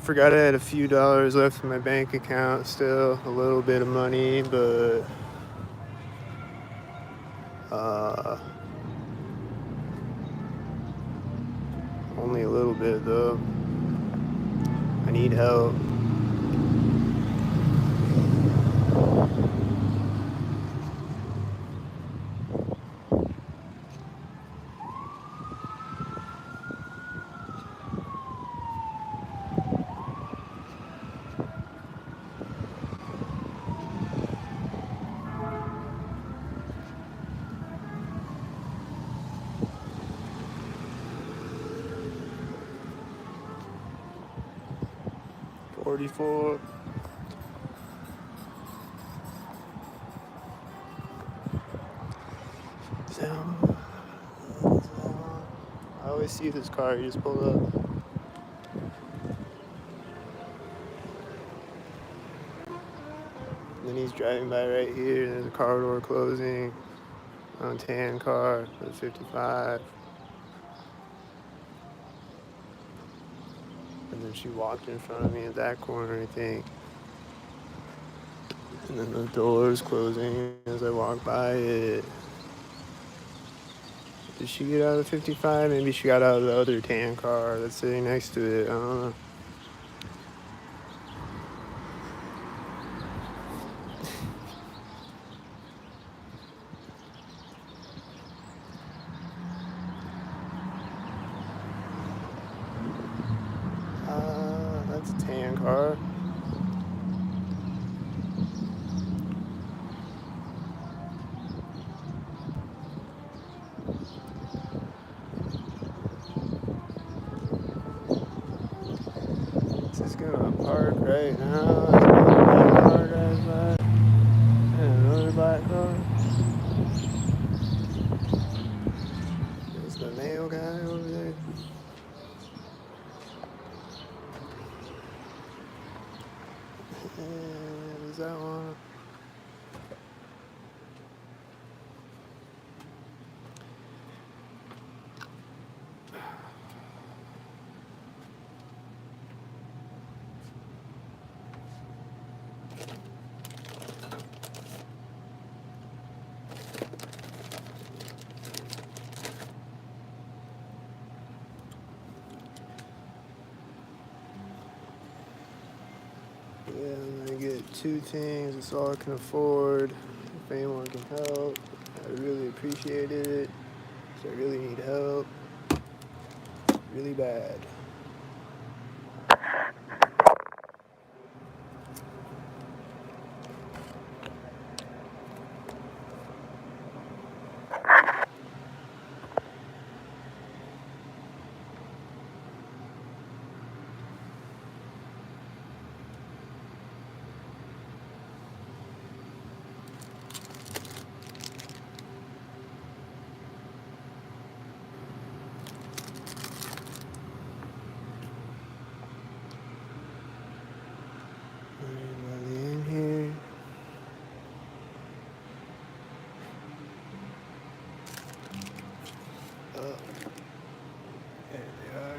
Forgot I had a few dollars left in my bank account, still a little bit of money, but uh, only a little bit though. I need help. $44. I always see this car, he just pulled up. And then he's driving by right here, and there's a car door closing on a tan car for the 55. And then she walked in front of me at that corner, I think. And then the door's closing as I walk by it. Did she get out of the 55? Maybe she got out of the other tan car that's sitting next to it. I don't know. That's a tan car. This is gonna park right now. Another car drives by. And another black car. There's the mail guy over there. And is that one? Yeah, I'm gonna get two things. That's all I can afford. If anyone can help, I would really appreciate it. So I really need help. Really bad. Anybody in here? Oh, there they are.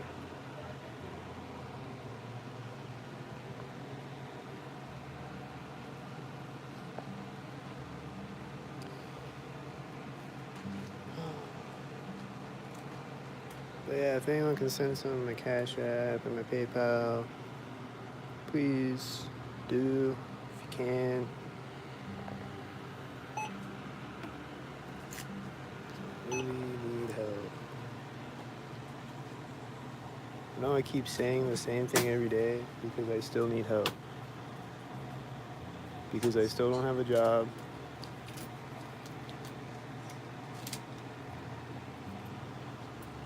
But yeah, if anyone can send some of my Cash App and my PayPal, please do if you can. Really need help. I know I keep saying the same thing every day because I still need help. Because I still don't have a job.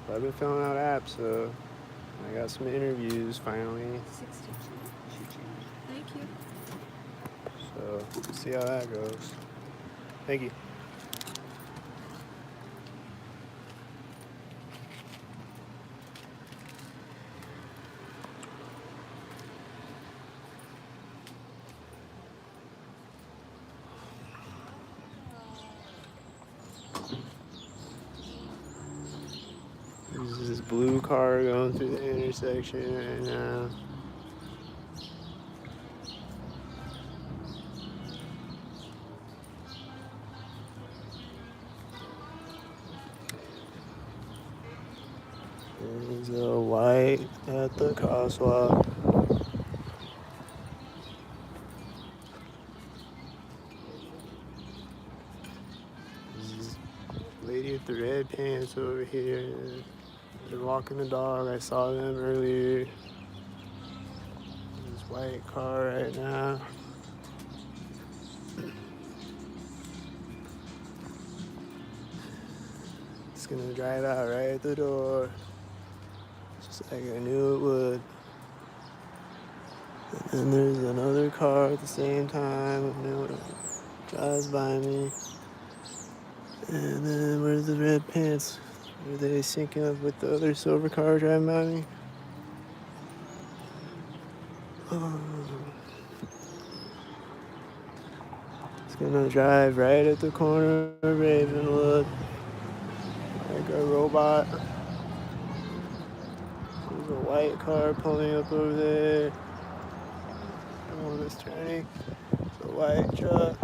But I've been filling out apps, so I got some interviews finally. 62. Thank you. So we'll see how that goes. Thank you. There's this blue car going through the intersection right now. There's a white at the crosswalk. There's lady with the red pants over here. They're walking the dog. I saw them earlier. This white car right now. It's gonna drive out right at the door. Just like I knew it would. And then there's another car at the same time. And it drives by me. And then where's the red pants? Are they syncing up with the other silver car driving by me? It's gonna drive right at the corner of Ravenwood. Like a robot. There's a white car pulling up over there. One is turning. It's a white truck.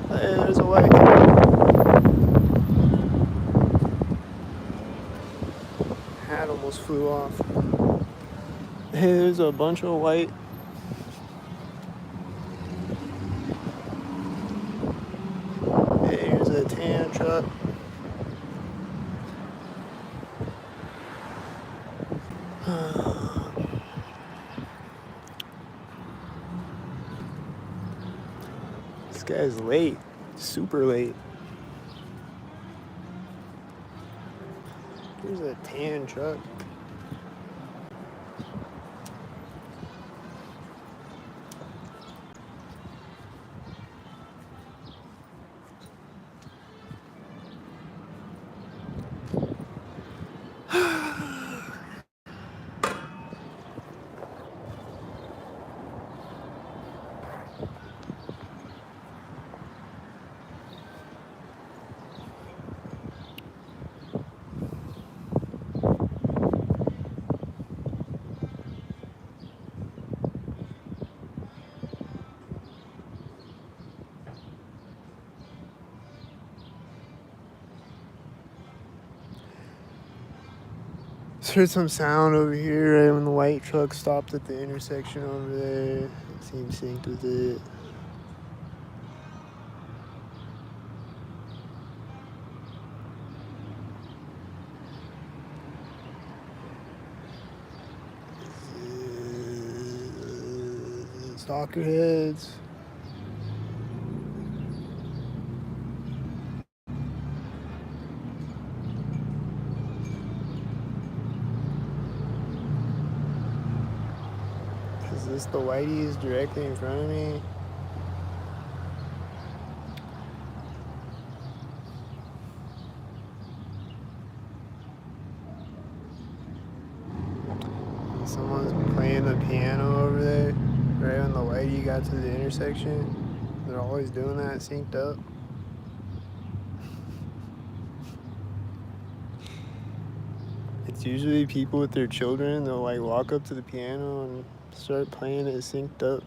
Hey, there's a white truck. Hat almost flew off. Hey, there's a bunch of white. Hey, here's a tan truck. This guy's late. Super late. Here's a tan truck. Just heard some sound over here right when the white truck stopped at the intersection over there. It seemed synced with it. Stalker heads. Is this the whiteies directly in front of me? Someone's playing the piano over there, right when the whitey got to the intersection. They're always doing that, synced up. It's usually people with their children. They'll like walk up to the piano and start playing it synced up.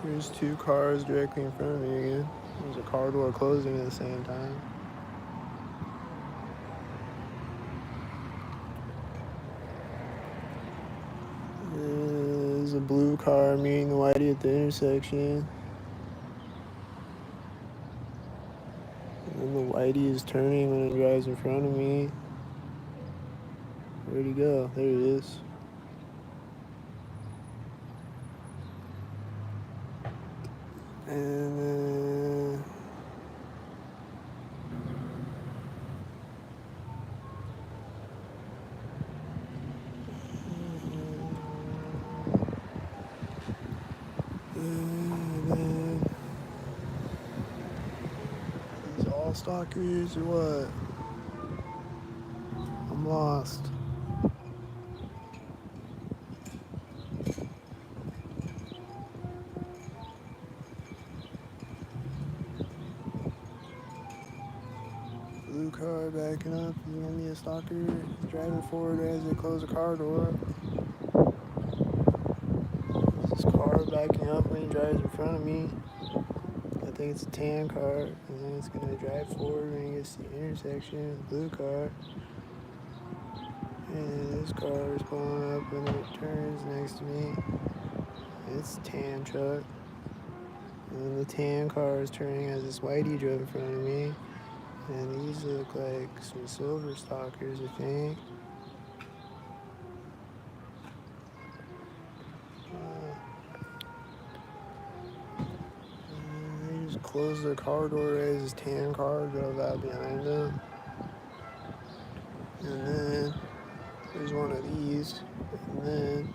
Here's two cars directly in front of me again. There's a car door closing at the same time. There's a blue car meeting the whitey at the intersection. And then the whitey is turning when it drives in front of me. Where'd he go? There he is. And then these all stalkers or what? I'm lost. car backing up. He's gonna be a stalker. He's driving forward as they close the car door. There's this car backing up when he drives in front of me. I think it's a tan car, and then it's gonna drive forward when he gets to the intersection. Blue car. And this car is pulling up and it turns next to me. It's a tan truck. And then the tan car is turning as this whitey drove in front of me. And these look like some silver stalkers, I think. And they just closed the car door as this tan car drove out behind them. And then there's one of these. And then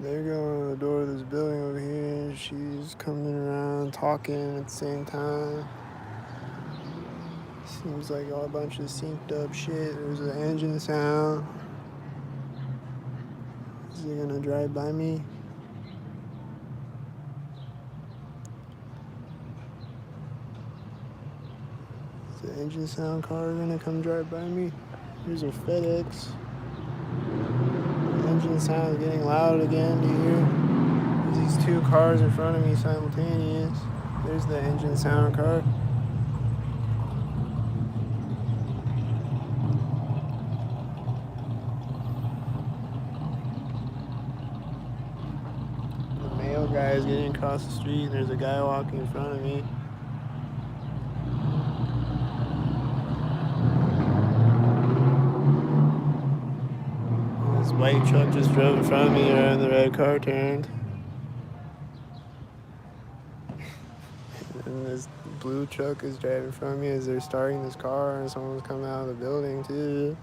they're going on the door of this building over here. She's coming around talking at the same time. Seems like a bunch of synced up shit. There's an engine sound. Is he gonna drive by me? Is the engine sound car gonna come drive by me? Here's a FedEx. The engine sound is getting loud again, do you hear? There's these two cars in front of me simultaneous. There's the engine sound car. The male guy is getting across the street and there's a guy walking in front of me. This white truck just drove in front of me and the red car turned. And this blue truck is driving in front of me as they're starting this car and someone's coming out of the building too.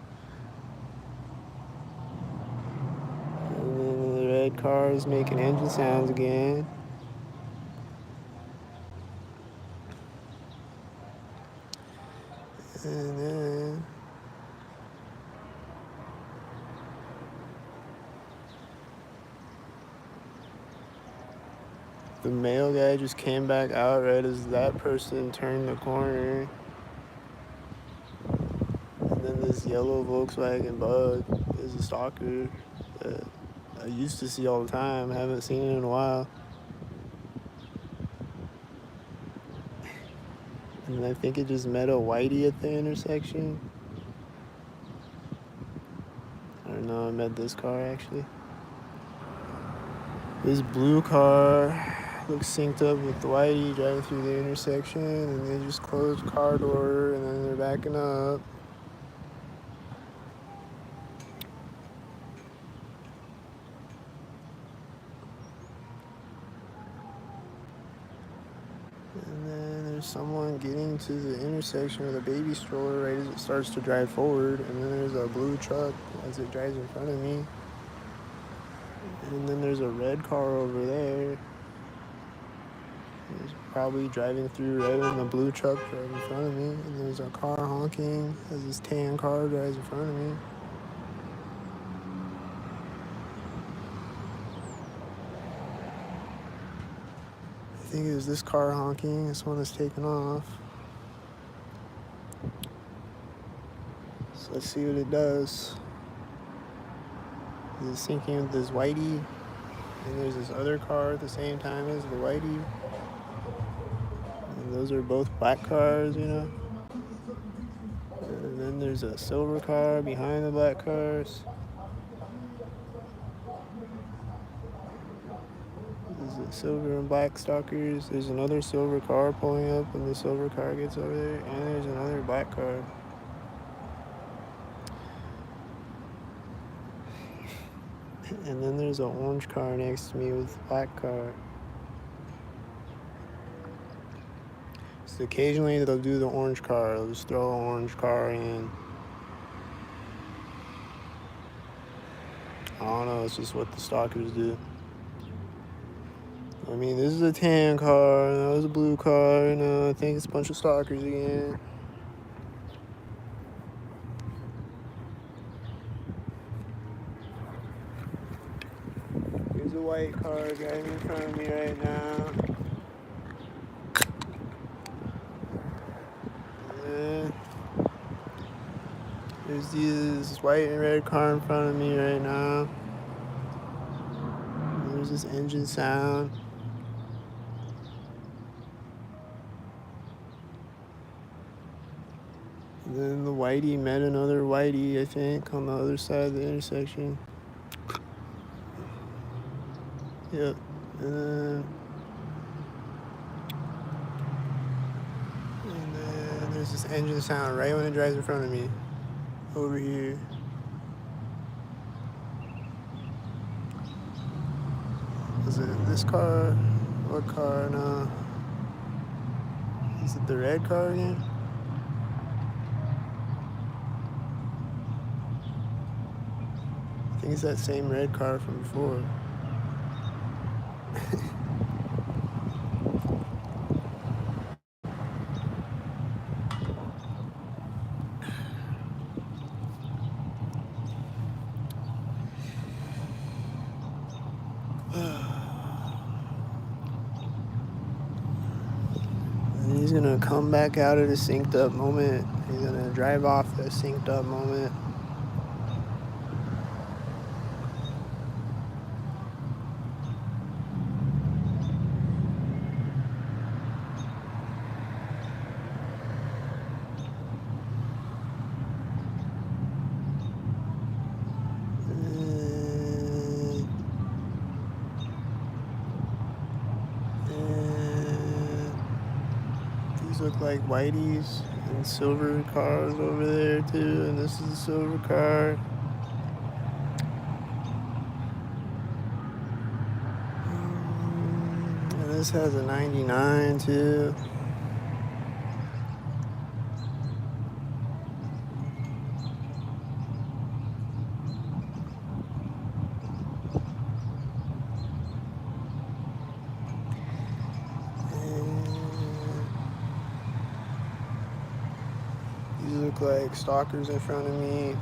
And then the red car is making engine sounds again. And then the male guy just came back out right as that person turned the corner. And then this yellow Volkswagen Bug is a stalker that I used to see all the time. I haven't seen it in a while. And I think it just met a whitey at the intersection. I don't know, I met this car actually. This blue car looks synced up with the whitey driving through the intersection, and they just closed the car door and then they're backing up. And then there's someone getting to the intersection with a baby stroller right as it starts to drive forward, and then there's a blue truck as it drives in front of me. And then there's a red car over there. It's probably driving through right when the blue truck drives in front of me. And there's a car honking as this tan car drives in front of me. I think it was this car honking. This one is taking off. So let's see what it does. It's syncing with this whitey. And there's this other car at the same time as the whitey. And those are both black cars, you know. And then there's a silver car behind the black cars. There's the silver and black stalkers. There's another silver car pulling up when the silver car gets over there. And there's another black car. And then there's an orange car next to me with a black car. So occasionally they'll do the orange car. They'll just throw an orange car in. I don't know, it's just what the stalkers do. I mean, this is a tan car, that was a blue car, I think it's a bunch of stalkers again. Here's a white car driving in front of me right now. And there's this white and red car in front of me right now. And there's this engine sound. And then the whitey met another whitey, I think, on the other side of the intersection. Yep. And then there's this engine sound right when it drives in front of me. Over here. Is it this car? What car? No. Is it the red car again? I think it's that same red car from before. And he's gonna come back out of the synced up moment. He's gonna drive off the synced up moment. These look like whiteys and silver cars over there too, and this is a silver car. And this has a 99 too. These look like stalkers in front of me.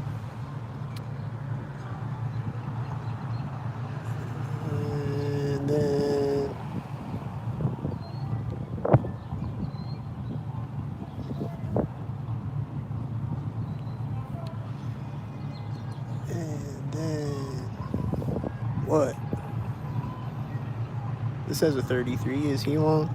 And then what? This has a 33. Is he one?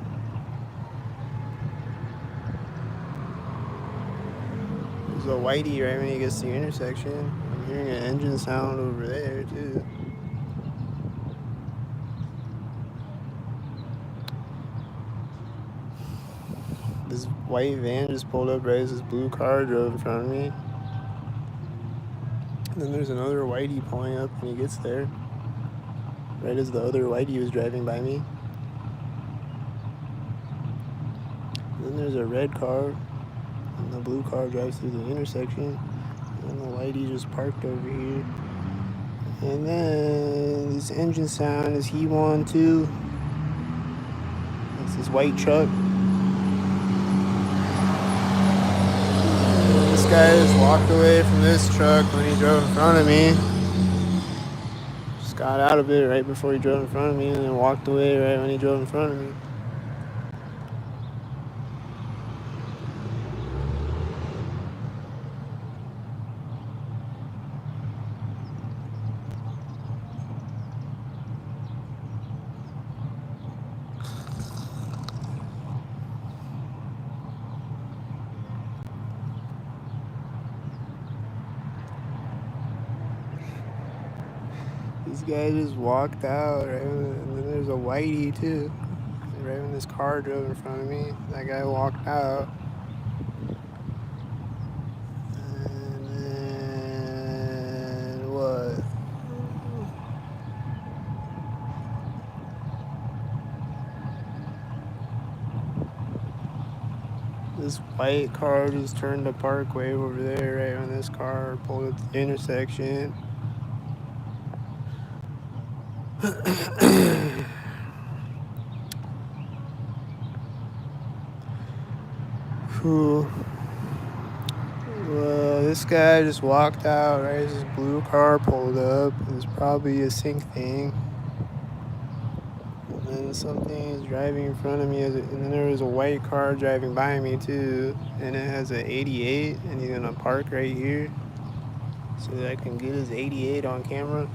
There's a whitey right when he gets to the intersection. I'm hearing an engine sound over there too. This white van just pulled up right as this blue car drove in front of me. And then there's another whitey pulling up when he gets there, right as the other whitey was driving by me. And then there's a red car, and the blue car drives through the intersection, and the whitey just parked over here. And then this engine sound, is he one too? It's this white truck. This guy just walked away from this truck when he drove in front of me. Just got out of it right before he drove in front of me, and then walked away right when he drove in front of me. This guy just walked out, right? And then there's a whitey too. Right when this car drove in front of me, that guy walked out. And then what? This white car just turned the parkway over there right when this car pulled at the intersection. Cool. Well, this guy just walked out, right? This blue car pulled up. It was probably a sync thing. And then something is driving in front of me. And then there was a white car driving by me, too. And it has an 88, and he's gonna park right here so that I can get his 88 on camera.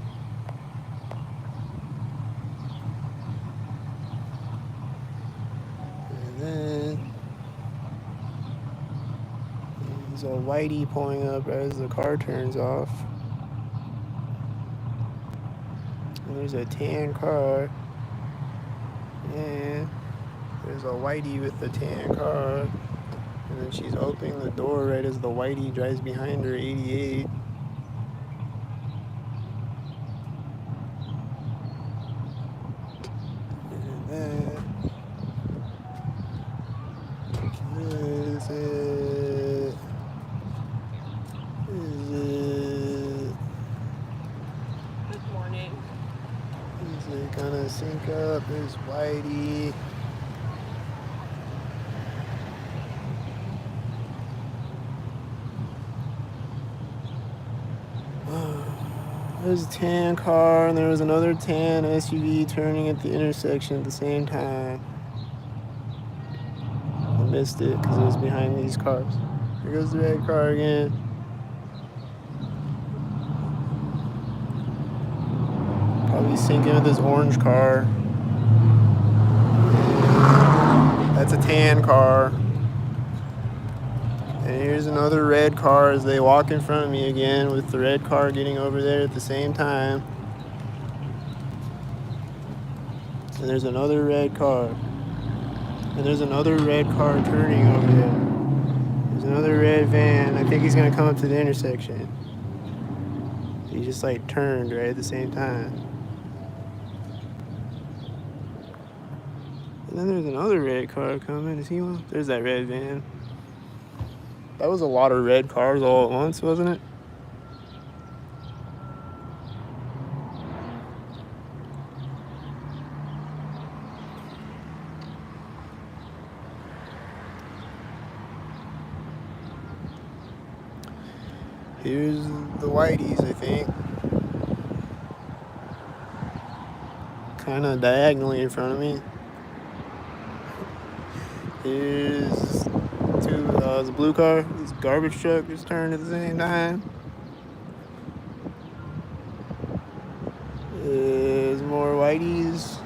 And then there's a whitey pulling up as the car turns off. And there's a tan car. And there's a whitey with the tan car. And then she's opening the door right as the whitey drives behind her 88. And then is it? Good morning. Is it gonna sync up? There's whitey. There's a tan car, and there was another tan SUV turning at the intersection at the same time. I missed it because it was behind these cars. Here goes the red car again. Probably syncing with this orange car. That's a tan car. And here's another red car as they walk in front of me again, with the red car getting over there at the same time. And there's another red car. And there's another red car turning over there. There's another red van. I think he's gonna come up to the intersection. He just like turned right at the same time. And then there's another red car coming. Is he one? There's that red van. That was a lot of red cars all at once, wasn't it? Here's the whiteys, I think. Kind of diagonally in front of me. Here's the blue car. This garbage truck just turned at the same time. There's more whiteys.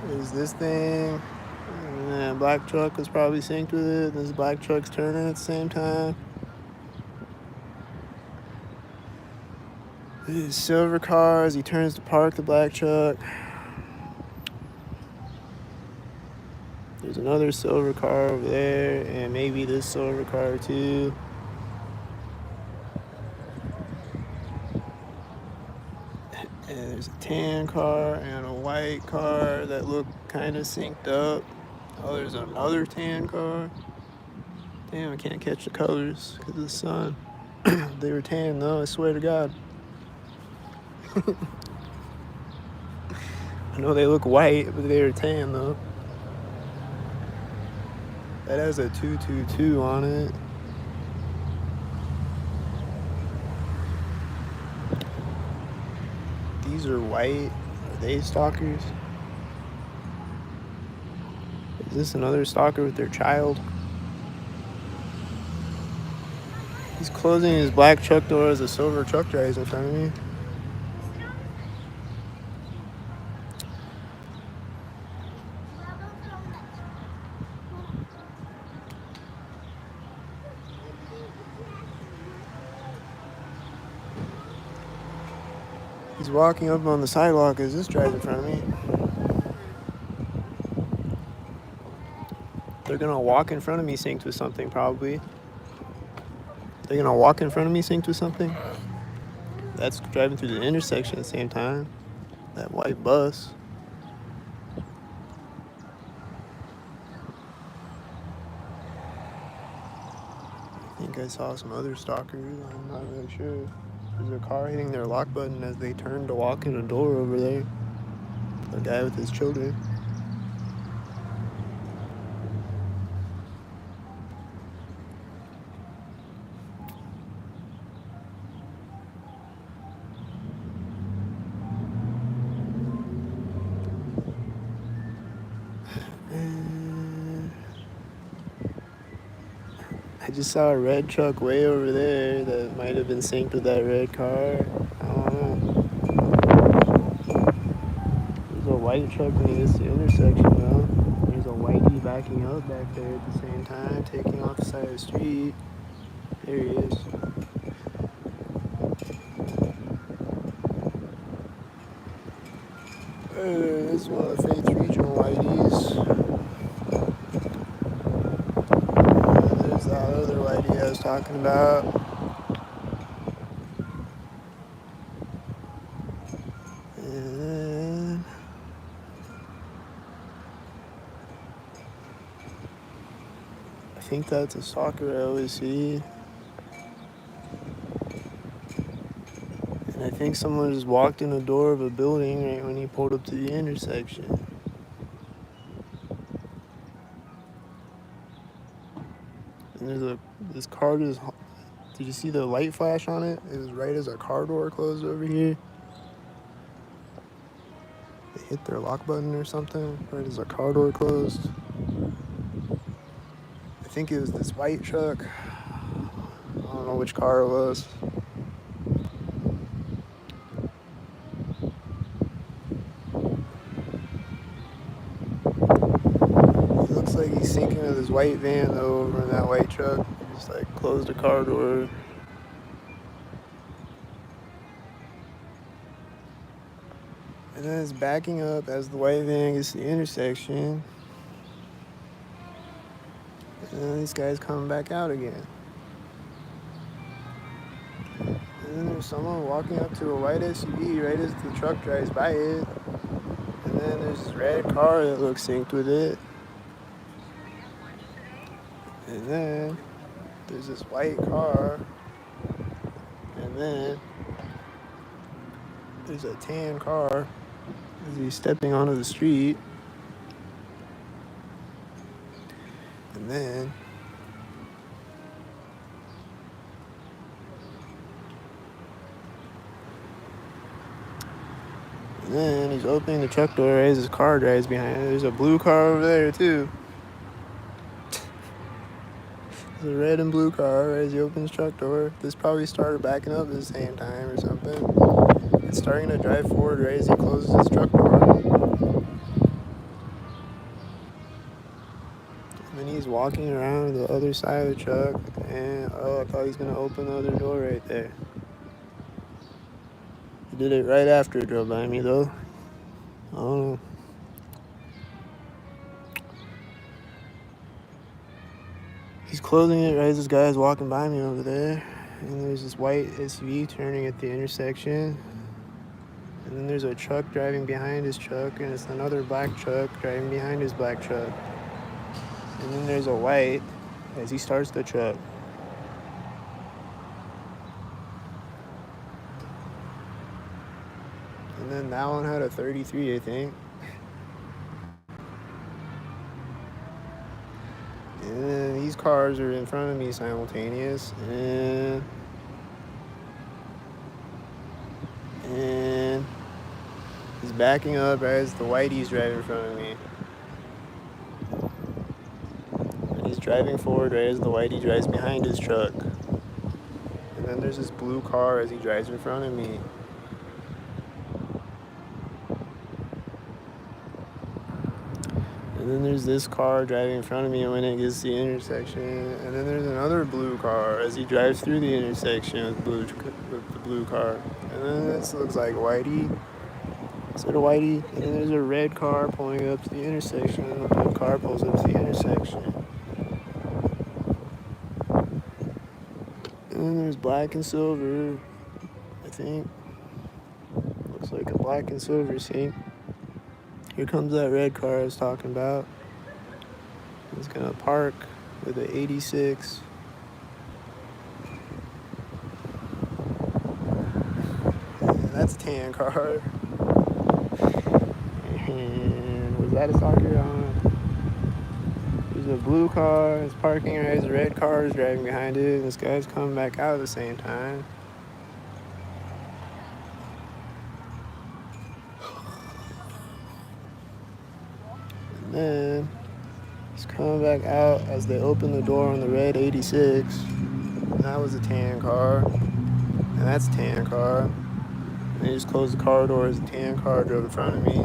There's this thing. And that black truck was probably synced with it. This black truck's turning at the same time. There's silver cars. He turns to park the black truck. There's another silver car over there, and maybe this silver car too. And there's a tan car and a white car that look kind of synced up. Oh, there's another tan car. Damn, I can't catch the colors because of the sun. They were tan though, I swear to God. I know they look white, but they were tan though. That has a 222 on it. These are white. Are they stalkers? Is this another stalker with their child? He's closing his black truck door as a silver truck drives in front of me. He's walking up on the sidewalk as this drives in front of me. They're gonna walk in front of me synced with something, probably. They're gonna walk in front of me synced with something. That's driving through the intersection at the same time. That white bus. I think I saw some other stalkers. I'm not really sure. There's a car hitting their lock button as they turn to walk in a door over there. The guy with his children. I just saw a red truck way over there that might have been synced with that red car. I don't know. There's a white truck when he hits the intersection, though. There's a whitey backing up back there at the same time, taking off the side of the street. There he is. This is one of the Faith Regional whiteys. There's that other whitey I was talking about. And then I think that's a soccer I always see. And I think someone just walked in the door of a building right when he pulled up to the intersection. And there's this car just, did you see the light flash on it? It was right as our car door closed over here. They hit their lock button or something right as our car door closed. I think it was this white truck. I don't know which car it was. It looks like he's sinking with his white van though over in that white truck. He just like closed the car door. And then it's backing up as the white van gets to the intersection. And then these guys coming back out again. And then there's someone walking up to a white SUV right as the truck drives by it. And then there's this red car that looks synced with it. And then there's this white car. And then there's a tan car as he's stepping onto the street. And then he's opening the truck door as his car drives behind it. There's a blue car over there too. There's a red and blue car as he opens the truck door. This probably started backing up at the same time or something. It's starting to drive forward right as he closes his truck door. And then he's walking around the other side of the truck. And I thought he was going to open the other door right there. He did it right after it drove by me though. I don't know. He's closing it right as this guy's walking by me over there. And there's this white SUV turning at the intersection. And then there's a truck driving behind his truck, and it's another black truck driving behind his black truck. And then there's a white as he starts the truck. And then that one had a 33, I think. And then these cars are in front of me simultaneous. And he's backing up as the whitey's driving in front of me. And he's driving forward right as the whitey drives behind his truck. And then there's this blue car as he drives in front of me. And then there's this car driving in front of me when it gets to the intersection. And then there's another blue car as he drives through the intersection with the blue car. And then this looks like whitey. Instead of whitey. And then there's a red car pulling up to the intersection. And the blue car pulls up to the intersection. And then there's black and silver, I think. Looks like a black and silver scene. Here comes that red car I was talking about. It's gonna park with an 86. And that's a tan car. And was that a soccer? I don't know. There's a blue car, it's parking right as the red car is driving behind it, and this guy's coming back out at the same time. And then he's coming back out as they open the door on the red 86. And that was a tan car. And that's a tan car. And they just closed the car door as a tan car drove in front of me.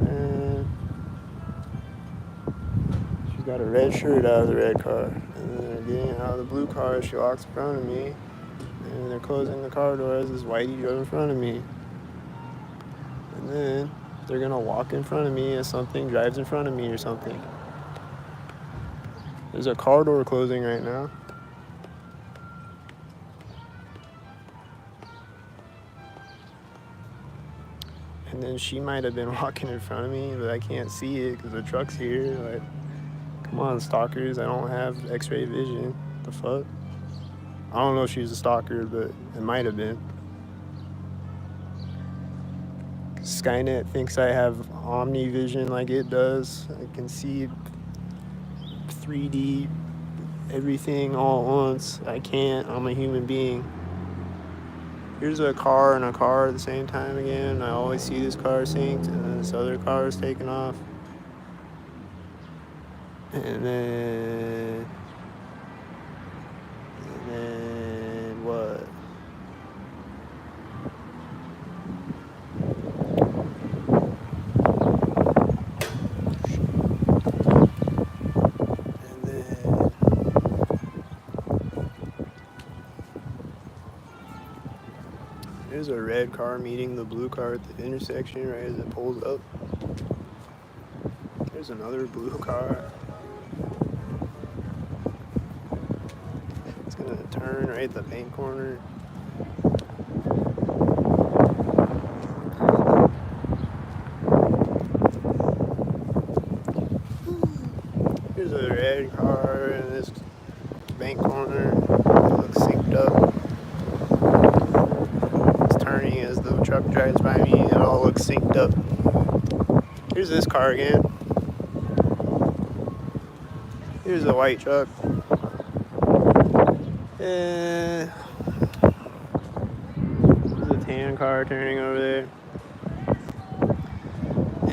And she's got a red shirt out of the red car. And then they're getting out of the blue car. She walks in front of me. And they're closing the car door as this whitey drove in front of me. And then they're gonna walk in front of me as something drives in front of me or something. There's a car door closing right now. And then she might have been walking in front of me, but I can't see it because the truck's here. Like, come on, stalkers. I don't have x-ray vision. The fuck? I don't know if she was a stalker, but it might have been. Skynet thinks I have omni vision like it does. I can see 3D everything all at once. I can't. I'm a human being. Here's a car and a car at the same time again. I always see this car synced, and then this other car is taking off. And then what? And then there's a red car meeting the blue car at the intersection right as it pulls up. There's another blue car. It's gonna turn right at the paint corner. Here's a red car in this bank corner. It looks synced up. It's turning as the truck drives by me. It all looks synced up. Here's this car again. Here's a white truck. And there's a tan car turning over there.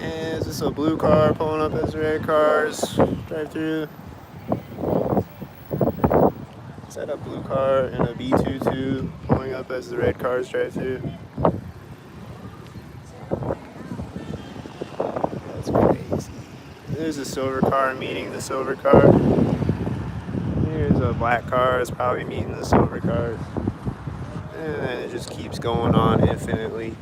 And is this a blue car pulling up as red cars drive through? Is that a blue car and a B22 pulling up as the red cars drive through? That's crazy. There's a silver car meeting the silver car. Here's a black car. It's probably meeting the silver car. And then it just keeps going on infinitely.